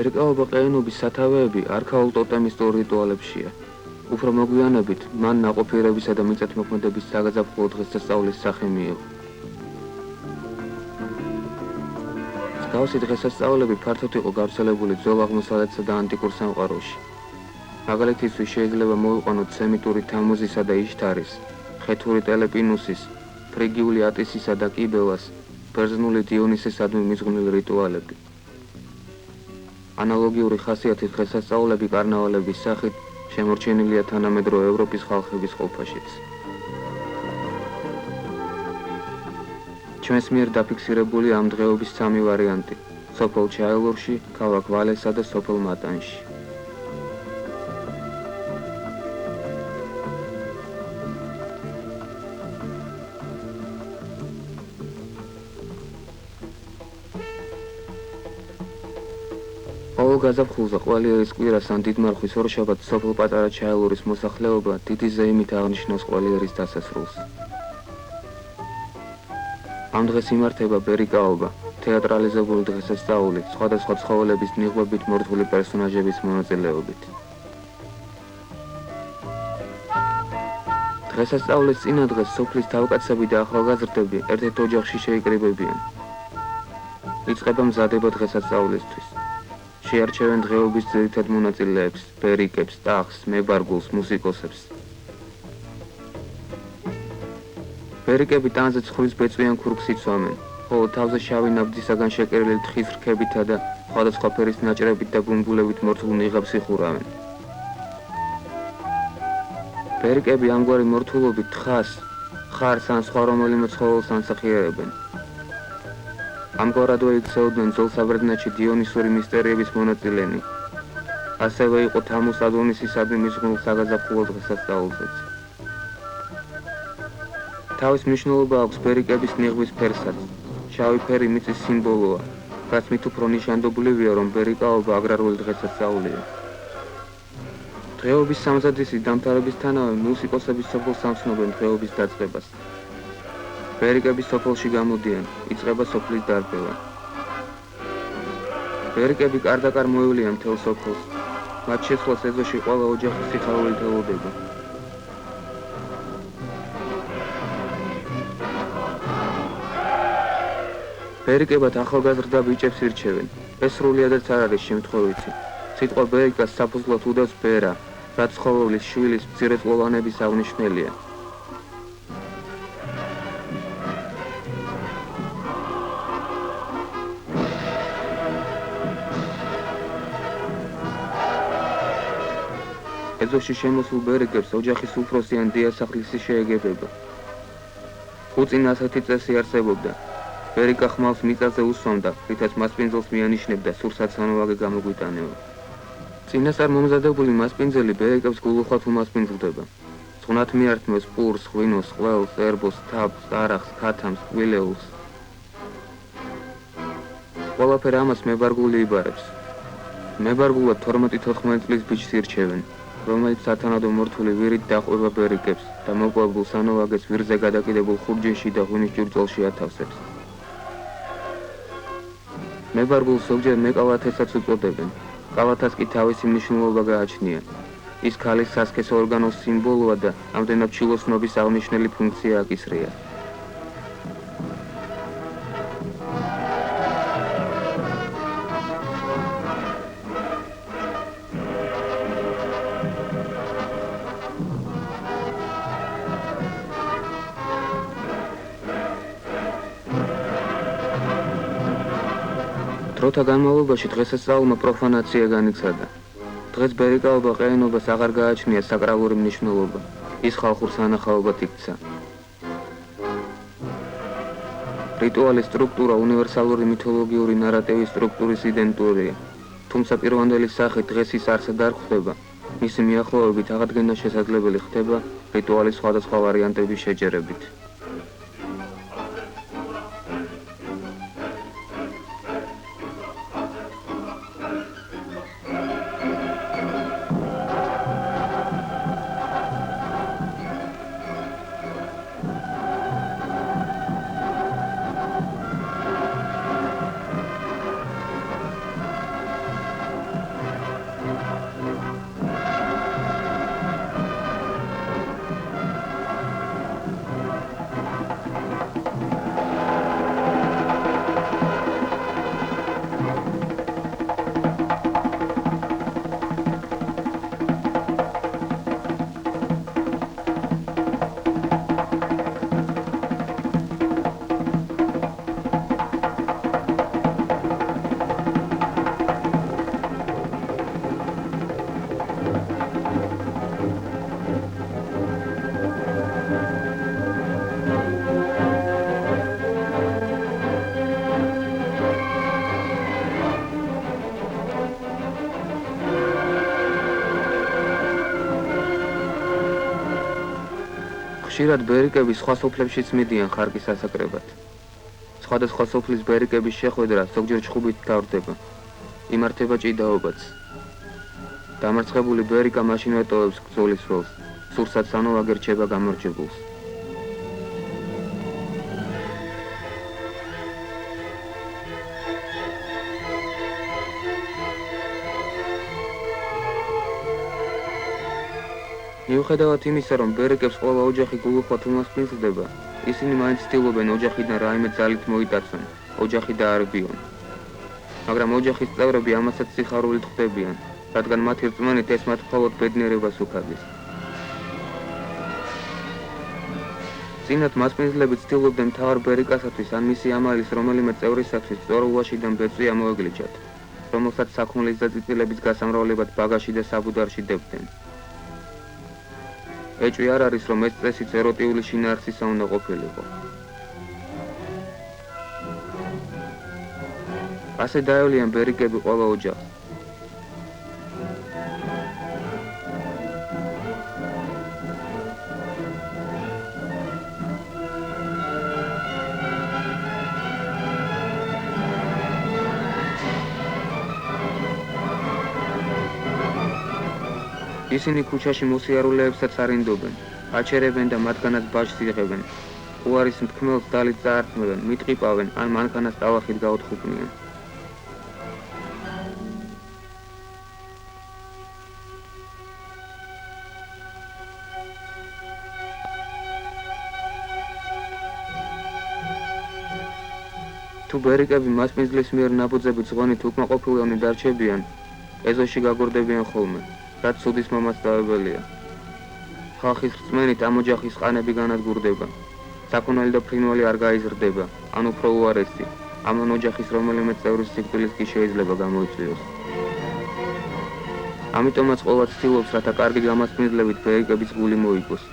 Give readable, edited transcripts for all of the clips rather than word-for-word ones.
ვერიკაობა ყეინობის სათავეები არქაულ ტოტემისტურ რიტუალებშია. უფრო მოგვიანებით მან ნაყოფიერებისა და მიწათმოქმედების საგაზაფხულო დღესასწაულის სახე მიიღო. მსგავსი დღესასწაულები ფართოდ იყო გავრცელებული ძველ აღმოსავლეთსა და ანტიკურ სამყაროში. მაგალითისთვის შეიძლება მოვიყვანოთ სემიტური თამუზისა და იშთარის, ხეთური ტელეპინუსის, ფრიგიული ატისისა და კიბელას, ბერძნული დიონისესადმი მიზღვნილი რიტუალები. ანალოგიური ხასიათის დღესასწაულები კარნავალების სახით შემორჩენილია თანამედროვე ევროპის ხალხების ყოფაშიც. ჩვენს მიერ დაფიქსირებული ამ დღეობის სამი ვარიანტი: სოფელ ჩაელურში, ქალაქ ვალესა და სოფელ მატანში. გაზაფხულზე ყველიერის კვირას ან დიდმარხვის ორშაბათს სოფელ პატარა ჩაელურის მოსახლეობა დიდი ზეიმით აღნიშნავს ყველიერის დასასრულს. ამ დღეს იმართება ბერიკაობა, თეატრალიზებული დღესასწაული, სხვადასხვა ცხოველების ნიღბებით მორთული პერსონაჟების მონაწილეობით. დღესასწაულის წინა დღეს სოფლის თავკაცები და ახალგაზრდები ერთ-ერთ ოჯახში შეიკრიბებიან. იწყება მზადება დღესასწაულისთვის. შეარჩევენ დღეობის ძირითად მონაწილეებს, ბერიკებს, ტახს, მებარგულს, მუსიკოსებს. ბერიკები ტანზე ცხვრის ბეწვიან ქურქს იცვამენ, ხოლო თავზე შავი ნაბძისაგან შეკერილი თხის რქებითა და სხვადასხვა ფერის ნაჭრებით და ბუმბულებით მორთულ ნიღაბს იხურავენ. ბერიკები ამგვარი მორთულობით თხას, ხარს ან სხვა რომელიმე ცხოველს ანსახიერებენ. ამგვარადვე იქცეოდნენ ძველ საბერძნეთში დიონისური მისტერიების მონაწილენი. ასევე იყო თამუს ადონისისადმი მიზღვნილ საგაზაფხულო დღესასწაულზეც. თავის მნიშვნელობა აქვს ბერიკების ნიღბის ფერსაც. შავი ფერი მიწის სიმბოლოა, რაც მით უფრო ნიშანდობლივია, რომ ბერიკაობა აგრარული დღესასწაულია. დღეობის სამზადისი დამთავრებისთანავე მუსიკოსები სოფელს ამცნობენ დღეობის დაწყებას. ბერიკები სოფელში გამოდიან, იწყება სოფლის დარბევა. ბერიკები კარდაკარ მოევლიან მთელ სოფელს. მათ შეცვლას ეზოში ყველა ოჯახის სიხარულით ელოდება. ბერიკებად ახალგაზრდა ბიჭებს ირჩევენ. ეს სრულიადაც არ არის შემთხვევითი. სიტყვა ბერიკას საფუძვლად უდევს ბერა, რაც ცხოველის შვილის მცირეწლოვანების აღნიშვნელია. ეზოში შემოსულ ბერიკებს ოჯახის უფროსი ან დიასახლისი შეეგებება. ხუწინ ასეთი წესი არსებობდა. ბერიკა ხმალს მიწაზე უსვამდა, რითაც მასპინძელს მიანიშნებდა სურსაცანოვაგე გამოგვიტანევა. წინასწარ მომზადებული მასპინძელი ბერიკებს გულუხვად უმასპინძლდება. ზღვნათ მიართმევს პურს, ღვინოს, ყველს, ერბოს, თაფს, არახს, ქათამს, ვილეულს. ყველაფერ ამას მებარგული იბარებს. მებარგულად 12-14 წლის ბიჭს ირჩევენ, რომელიც სათანადო მორთული ვირით დაყვება ბერიკებს და მოპოვებულ სანოვაგეს ვირზე გადაკიდებულ ხურჯინში და ღვინის ჭურჭელში ათავსებს. მებარგულს ზოგჯერ მეკალათესაც უწოდებენ. კალათას კი თავისი მნიშვნელობა გააჩნია. ის ქალის სასქესო ორგანოს სიმბოლოა და ამდენად ჩილოსნობის აღნიშნელი ფუნქცია აკისრია. დროთა განმავლობაში დღესასწაულმა პროფანაცია განიცადა. დღეს ბერიკაობა ყეინობას აღარ გააჩნია საკრალური მნიშვნელობა. ის ხალხურ სანახაობად იქცა. რიტუალის სტრუქტურა უნივერსალური მითოლოგიური ნარატივის სტრუქტურის იდენტურია. თუმცა პირვანდელი სახით დღეს ის არსად არ ხვდება. მისი მიახლოებით აღდგენა შესაძლებელი ხდება რიტუალის სხვადასხვა ვარიანტების შეჯერებით. ხშირად ბერიკები სხვა სოფლებშიც მიდიან ხარკის ასაკრებად. სხვადასხვა სოფლის ბერიკების შეხვედრა ზოგჯერ ჩხუბით მთავრდება. იმართება ჭიდაობაც. დამარცხებული ბერიკა მაშინ ვეტოვებს ბრძოლის ველს, სურსაც ანუ აგერჩება გამარჯვებულს. მიუხედავად იმისა, რომ ბერიკებს ყველა ოჯახი გულუხმად უმასპინძლდება, ისინი მაინც ცდილობენ ოჯახიდან რაიმე ძალით მოიტაცონ, ოჯახი დაარბიონ. მაგრამ ოჯახის წევრები ამასაც სიხარულით ხვდებიან, რადგან მათი რწმენით ეს მათ მხოლოდ ბედნიერებას უხადის. წინათ მასპინძლები ცდილობდნენ მთავარ ბერიკასათვის ან მისი ამალის რომელიმე წევრისათვის სწორულაშიდან ბეწვი ამოეგლიჩათ, რომელსაც საქონლის დაწიწილების გასამრავლებად ბაგაში და საბუდარში დებდნენ. ეჭვი არ არის, რომ ეს წესიც ეროტიული შინაარსისა უნდა ყოფილიყო. ასე დაევლიან ბერიკები ყველა ოჯახს. ისინი ქუჩაში მოსიარულეებსაც არინდობენ, აჩერებენ და მათგანაც ბაჟს იღებენ. უარის მთქმელს დალით წაართმევენ, მიტყიპავენ ან მანქანას ტალახით გაოთხუპნიან. თუ ბერიკები მასპინძლის მიერ ნაბოძებით ზღვანით უკმაყოფილონი დარჩებიან, ეზოში გაგორდებიან ხოლმე. რაც სუდის მომასწავებელია. ხალხის რწმენით ამ ოჯახის ყანები განადგურდება. საქონელი და ფრინველი არ გაიზრდება, ან უფრო უარესი, ამ ოჯახის რომელიმე წევრის სიკვდილიც კი შეიძლება გამოიწვიოს. ამიტომაც ყველა ცდილობს, რათა კარგი გამასპინძლებით ბერიკების გული მოიგოს.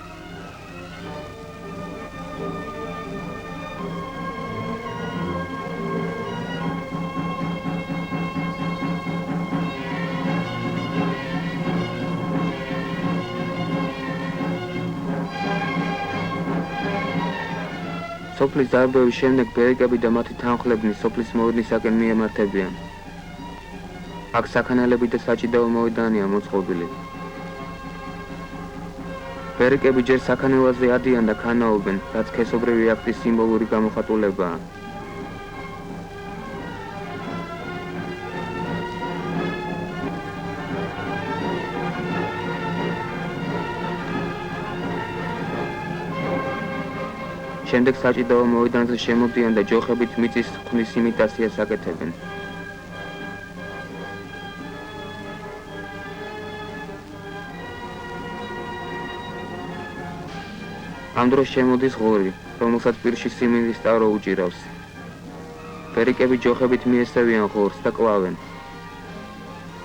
სოფლის დარბევის შემდეგ ბერიკები და მათი თანხლებნი სოფლის მოედნისაკენ მიემართებიან. აქ საქანელები და საჭიდაო მოედანია მოწყობილი. ბერიკები ჯერ საქანელაზე ადიან და ქანაობენ, რაც სქესობრივი აქტის სიმბოლური გამოხატულებაა. შემდეგ საჭიდაო მოედანზე შემოდიან და ჯოხებით მიწის ხმის იმიტაციას აკეთებენ. ამ დროს შემოდის ღორი, რომელსაც პირში სიმინდის ტავრო უჭირავს. ბერიკები ჯოხებით მიესევიან ღორს და კლავენ.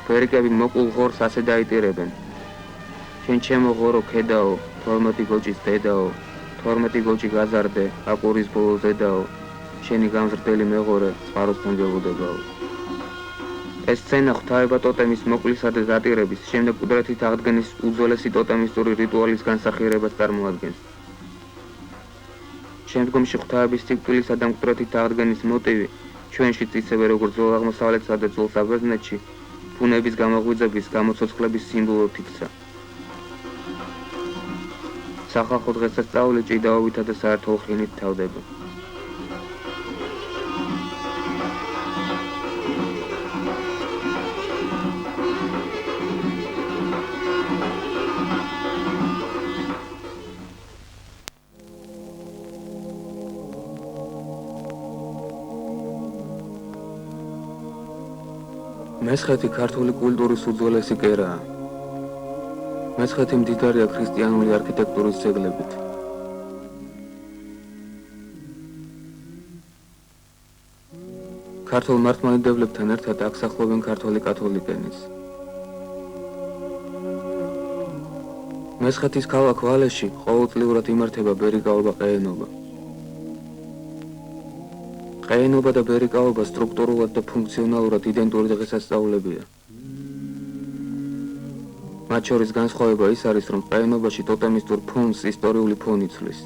ბერიკები მოკლ ღორს ასე დაიტირებენ. შენ ჩემო ღორო ქედაო, 12 გოჭის დედაო, 12 გოჭი გაზარდე, აკვრის ბოლო ზედაო, შენი გამზრდელი მეღორე წყაროსთან გებუდებაო. ეს სცენა ღვთაება ტოტემის მოკლისა და დატირების, შემდეგ კუდრეთით აღდგენის უძველესი ტოტემისტური რიტუალის განსახიერებას წარმოადგენს. შემდგომში ღვთაების სიკვდილისა და მკვდრეთით აღდგენის მოტივი ჩვენშიც ისევე როგორც ძველ აღმოსავლეთსა და ძველ საბერძნეთში ბუნების გამოღვიძების, გამოცოცხლების სიმბოლოდ იქცა. სახალხო დღესასწაული ჭიდაობითა და საერთო ხინით თავდება. მესხეთი ქართული კულტურის უძველესი კერაა. მესხეთი მდიდარია ქრისტიანული არქიტექტურის ძეგლებით. ქართულ მართლმადიდებლებთან ერთად აქ სახლობენ ქართველი კათოლიკენიც. მესხეთის ქალაქ ვალეში ყოველწლიურად იმართება ბერიკაობა ყეენობა. ყეენობა და ბერიკაობა სტრუქტურულად და ფუნქციონალურად იდენტური დღესასწაულებია. მათ შორის განსხვავება ის არის, რომ ყაენობაში ტოტემისტურ ფონს ისტორიული ფონი ცვლის.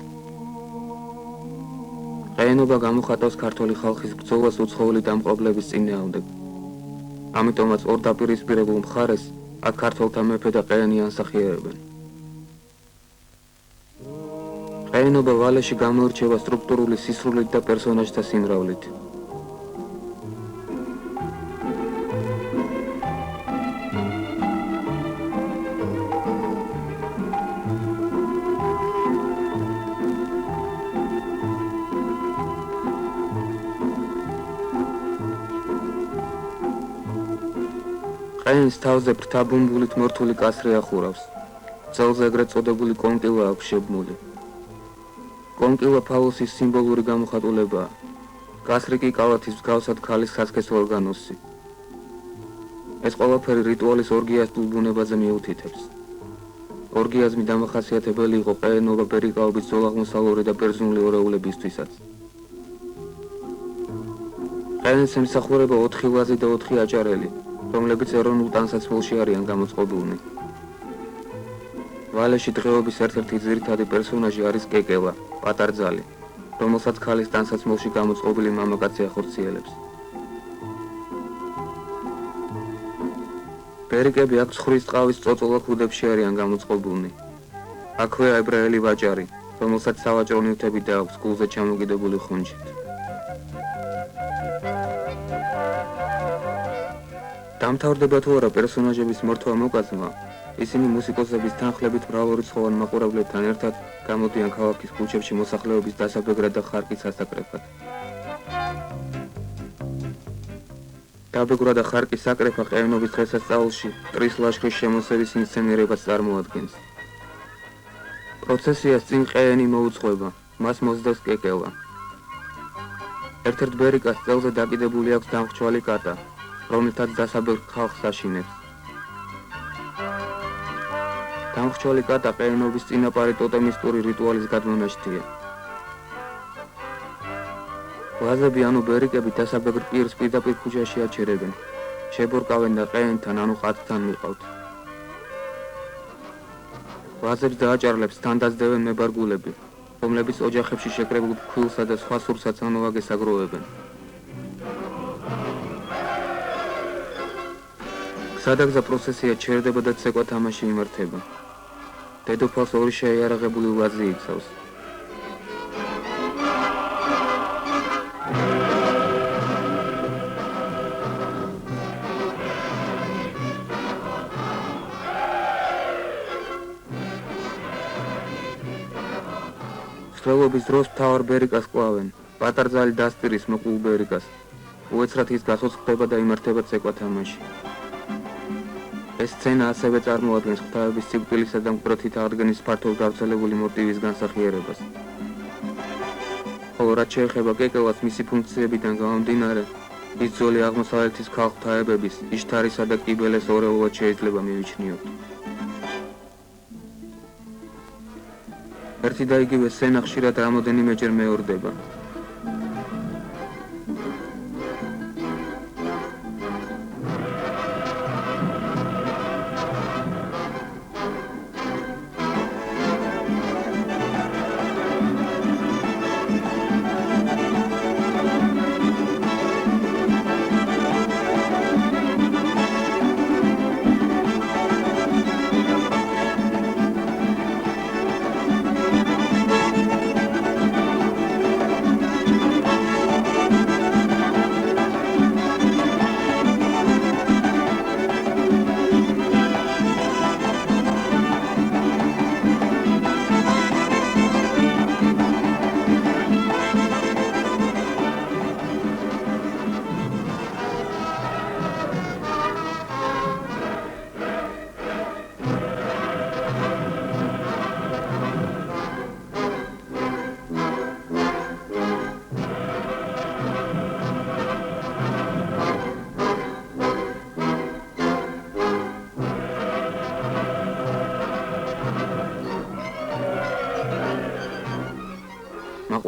ყაენობა გამოხატავს ქართული ხალხის ბრძოლას უცხოელი დამპყრობლების წინააღმდეგ. ამიტომაც ორ დაპირისპირებულ მხარეს აქ ქართველთა მეფე და ყაენი ანსახიერებენ. ყაენობა ვალეში გამოირჩევა სტრუქტურული სისრულით და პერსონაჟთა სიმრავლით. ყაენს თავზე ფრთაბუმბულით მორთული კასრი ახურავს. წელზე ეგრეთ წოდებული კონკილა აქვს შებმული. კონკილა ფალოსის სიმბოლური გამოხატულებაა. კასრი კი კალათის მსგავსად ქალის სასქესო ორგანოსი. ეს ყველაფერი რიტუალის ორგიასტულ ბუნებაზე მიუთითებს. ორგიაზმი დამახასიათებელი იყო ყაენობა ბერიკაობის ძველ-აღმოსავლური და ბერძნული ორეულებისთვისაც. ყაენს ემსახურება 4 ვაზი და 4 აჭარელი, რომლებიც ეროვნულ ტანსაცმელში არიან გამოწყობილნი. ვალეში დღეობის ერთ-ერთი ძირითადი პერსონაჟი არის კეკელა, პატარძალი, რომელსაც ქალის ტანსაცმელში გამოწყობილი მამაკაცი ახორციელებს. ბერიკები აქ ცხრის ტყავის წოწოლა ქუდებში არიან გამოწყობილნი. აქვეა ებრაელი ვაჭარი, რომელსაც სავაჭრო ნივთები დააქვს გულზე ჩამოკიდებული ხუნჯით. დამთავრდება თუ არა პერსონაჟების მორთვა მოკაზმა, ისინი მუსიკოსების თანხლებით მრავალრიცხოვან მაყურებლებთან ერთად გამოდიან ქალაქის ქუჩებში მოსახლეობის დასაბეგრად და ხარკის ასაკრეფად. დაბეგრვა და ხარკის საკრეფა ყაენობის დღესასწაულში მტრის ლაშქრის შემოსევის ინსცენირებას წარმოადგენს. პროცესიას წინ ყაენი მოუძღვება, მას მოსდევს კეკელა. ერთ-ერთ ბერიკას წელზე დაკიდებული აქვს დამრჩვალი კატა, რომელთაც დასაბეგრ ხალხს აშინებს. დამრჩვალი კატა ყაენობის წინაპარი ტოტემისტური რიტუალის გადმონაშთია. ვაზები ანუ ბერიკები დასაბეგრ პირს პირდაპირ ქუჩაში აჩერებენ, შებორკავენ და ყაენთან ანუ ყადთან მიყავთ. ვაზებს დააჭარლებს თან დაძდევენ მებარგულები, რომლებიც ოჯახებში შეკრებულ ფქვილსა და სხვა სურსაც ანოვაგეს აგროვებენ. სადაგზა პროცესია ჩერდება და ცეკვა თამაში იმართება. დედოფალს ორი შეიარაღებული ვაზი იცავს. მსვლელობის დროს მთავარ ბერიკას კლავენ, პატარძალი დასტირის მოკლულ ბერიკას. უეცრად ის გასოცხლდება და იმართება ცეკვა თამაში. ეს სცენა ასევე წარმოადგენს ღვთაების სიკვდილისა და მკვეთრით აღდგენის ფართოდ გავრცელებული მოტივის განსახიერებას. ხოლო რაც შეეხება კეკელას მისი ფუნქციებიდან გამომდინარე, ის ძველი აღმოსავლეთის ქალღმრთაებების, იშთარისა და კიბელეს ორეულად შეიძლება მივიჩნიოთ. ერთი და იგივე სცენა ხშირად რამოდენიმეჯერ მეორდება.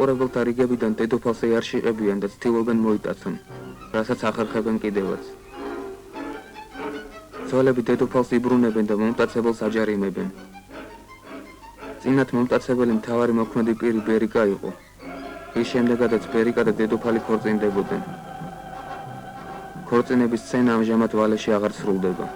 მაყურებელთა რიგებიდან დედოფალს არ შეყებიან და ცდილობენ მოიტაცონ, რასაც ახერხებენ კიდევაც. მმართველები დედოფალს იბრუნებენ და მომტაცებელს აჯარიმებენ. წინათ მომტაცებელი მთავარი მოქმედი პირი ბერიკა იყო. ის შემდეგადაც ბერიკა და დედოფალი ქორწინდებოდნენ. ქორწინების სცენა ამჟამად ვალეში აღარ სრულდება.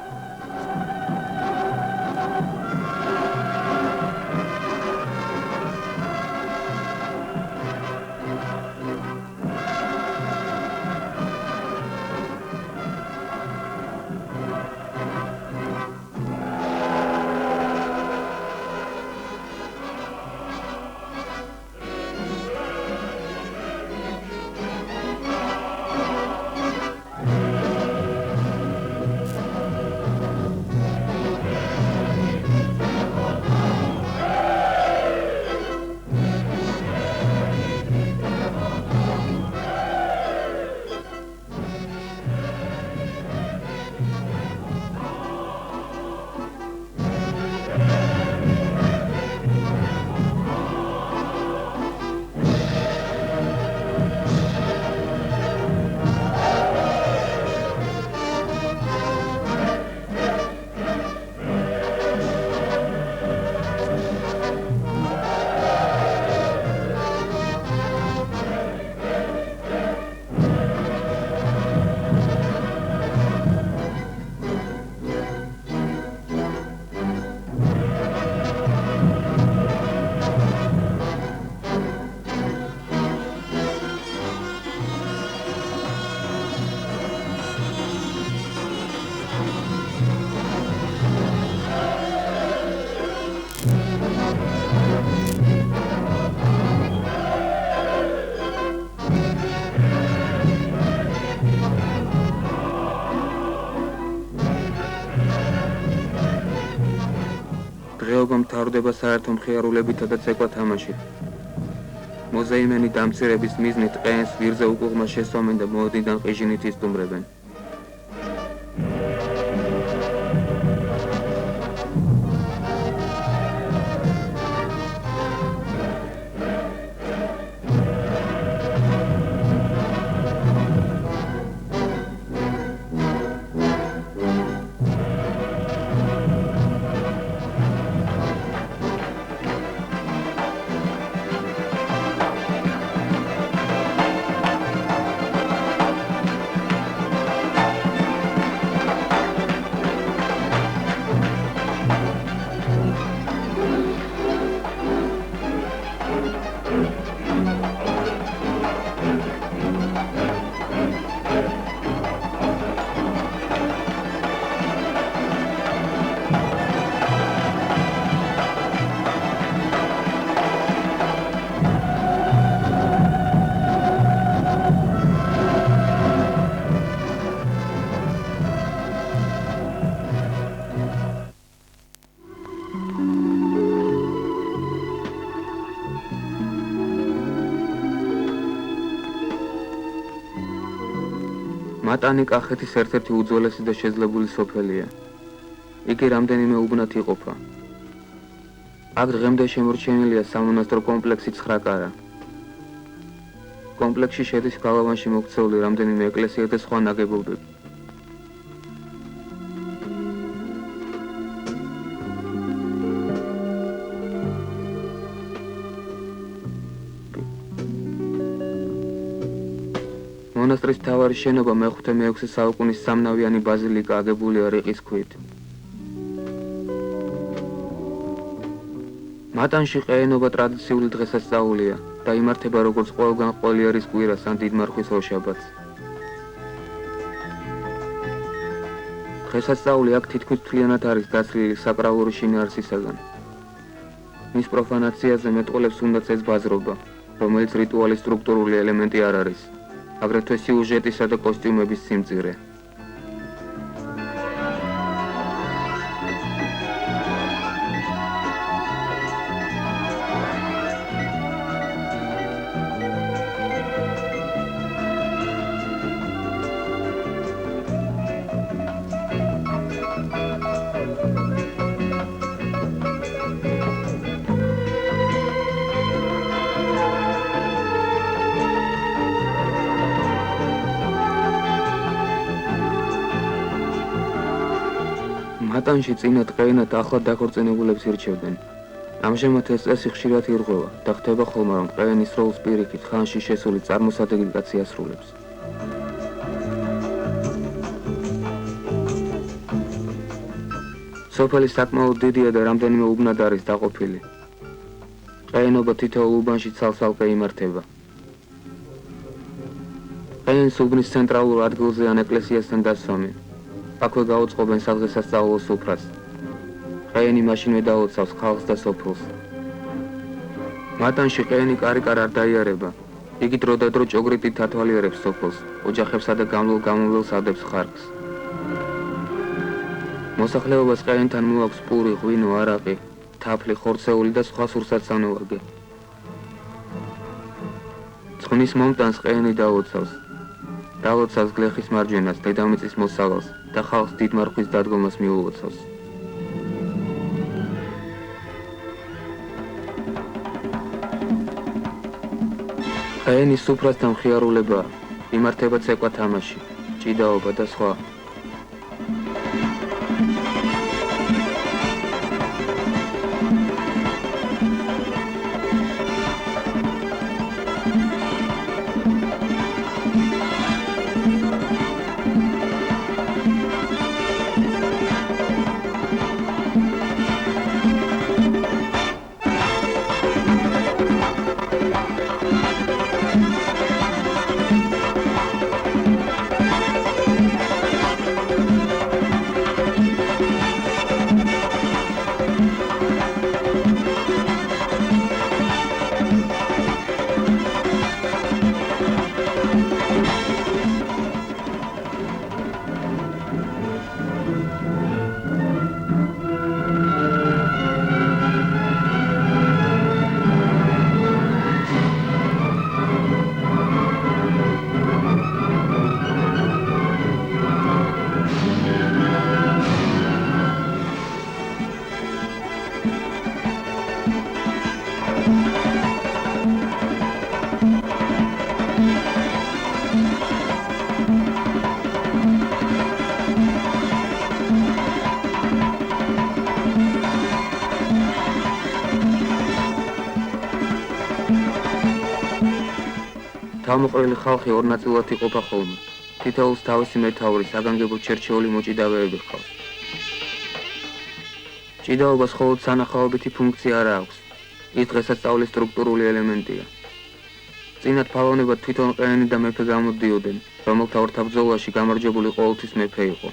დღეობა მთავრდება საერთო მხიარულებითა და ცეკვა თამაშით. მოზაიმენი დამცირების მიზნით ყენს ვირზე უკუღმა შესვამენ და მოედნიდან ყიჟინით ისტუმრებენ. მატანი კახეთის ერთ-ერთი უძველესი და შეძლებული სოფელია. იგი რამდენიმე უბნად იყოფა. აქ დღემდე შემორჩენილია სამონასტრო კომპლექსი 9 კარა. კომპლექსში შედის გალავანში მოქცეული რამდენიმე ეკლესია და სხვა ნაგებობები. მონასტრის მთავარი შენობა მე-5-6 საუკუნის სამნავიანი ბაზილიკა აგებულია რიყის ქვით. მატანში ყეენობა ტრადიციული დღესასწაულია და იმართება როგორც ყველგან ყველიერის კვირას ან დიდმარხვის ორშაბათს. დღესასწაული აქ თითქმის მთლიანად არის დაცლილი საკრალური შინაარსისაგან. მის პროფანაციაზე მეტყველებს უნდაც ეს ბაზრობა, რომელიც რიტუალის სტრუქტურული ელემენტი არ არის. აგრეთვე სიუჟეტისა და კოსტიუმების სიმწირე. მატანში წინათ ყეენად ახლად დაქორწინებულებს ირჩევდნენ. ამჟამად ეს წესი ხშირად ირღვევა და ხდება ხოლმე, რომ ყეენის როლს პირიქით ხანში შესული წარმოსადეგი კაცი ასრულებს. სოფელი საკმაოდ დიდია და რამდენიმე უბნად არის დაყოფილი. ყეენობა თითოეულ უბანში ცალ-ცალკე იმართება. ყეენს უბნის ცენტრალურ ადგილზე ან ეკლესიასთან დასვამენ. აქვე გაუწყობენ სადღესასწაულო სუფრას. ყეენი მაშინვე დაოცავს ხალხს და სოფელს. მატანში ყეენი კარიკარ არ დაიარება. იგი დროდადრო ჭოგრიტით ათვალიერებს სოფელს, ოჯახებსა და გამომვლელს ადებს ხარკს. მოსახლეობას ყეენთან მოაქვს პური, ღვინო, არაყი, თაფლი, ხორცეული და სხვა სურსათსავნე. ცხნის მომტანს ყეენი დაოცავს. დაოცავს გლეხის მარჯვენას, დედამიწის მოსავალს და ხალხს დიდ მარხვის დადგომას მიულოცავს. ყეენის სუფრასთან მხიარულება, იმართება ცეკვა თამაში, ჭიდაობა და სხვა. თავმოყრილი ხალხი ორ ნაწილად იყოფა ხოლმე. თითოეულს თავისი მეთაური, საგანგებოდ შერჩეული მოჭიდავეები ჰყავს. ჭიდაობას მხოლოდ სანახაობითი ფუნქცია არ აქვს. ის დღესასწაულის სტრუქტურული ელემენტია. წინათ ფალონებად თვითონ ყეენი და მეფე გამოდიოდნენ, რომელთა ორთაბრძოლაში გამარჯვებული ყოველთვის მეფე იყო.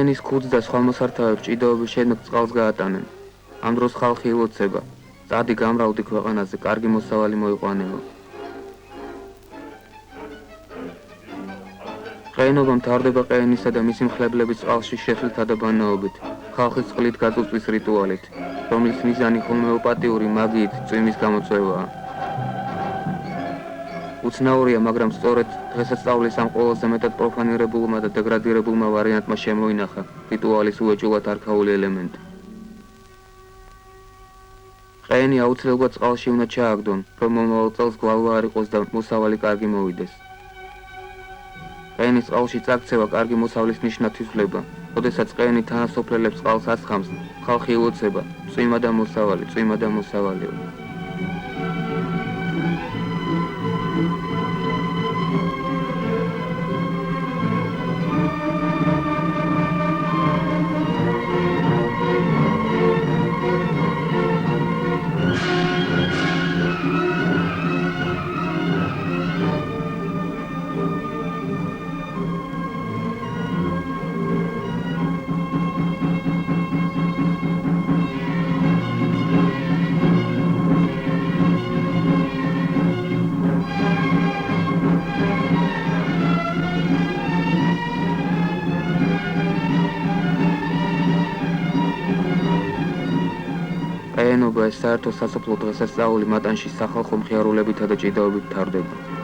ყენის ქუდს და სხვა მოსართავებს ჭიდაობის შემდეგ წყალს გაატანენ. ამ დროს ხალხი ილოცება, წადი გამრავლდი ქვეყანაზე, კარგი მოსავალი მოიყვანეო. ყეინობა მთავრდება ყეინისა და მისი მხლებლების წყალში შეცვლილთა და ბანაობით, ხალხის წყლით გაწუწვის რიტუალით, რომლის მიზანი ჰომეოპათიური მაგიით წვიმის გამოწვევაა. უცნაურია, მაგრამ სწორედ დღესასწაულის ამ ყველაზე მეტად პროფანირებულმა და დეგრადირებულმა ვარიანტმა შემოინახა რიტუალის უეჭულად არქაული ელემენტი. ყეენი აუცილებლად წყალში უნდა ჩააგდონ, რომ მომავალ წელს გვალვა არ იყოს და მოსავალი კარგი მოვიდეს. ყეენის წყალში წაქცევა კარგი მოსავლის ნიშნად ითვლება. როდესაც ყეენი თანასოფლელებს წყალს ასხამს, ხალხი ილოცება, წვიმა და მოსავალი, წვიმა და მოსავალიო. ყეენობა ეს საერთო სასოფლო დღესასწაული მატანში სახალხო მხიარულებითა და ჭიდაობით ტარდება.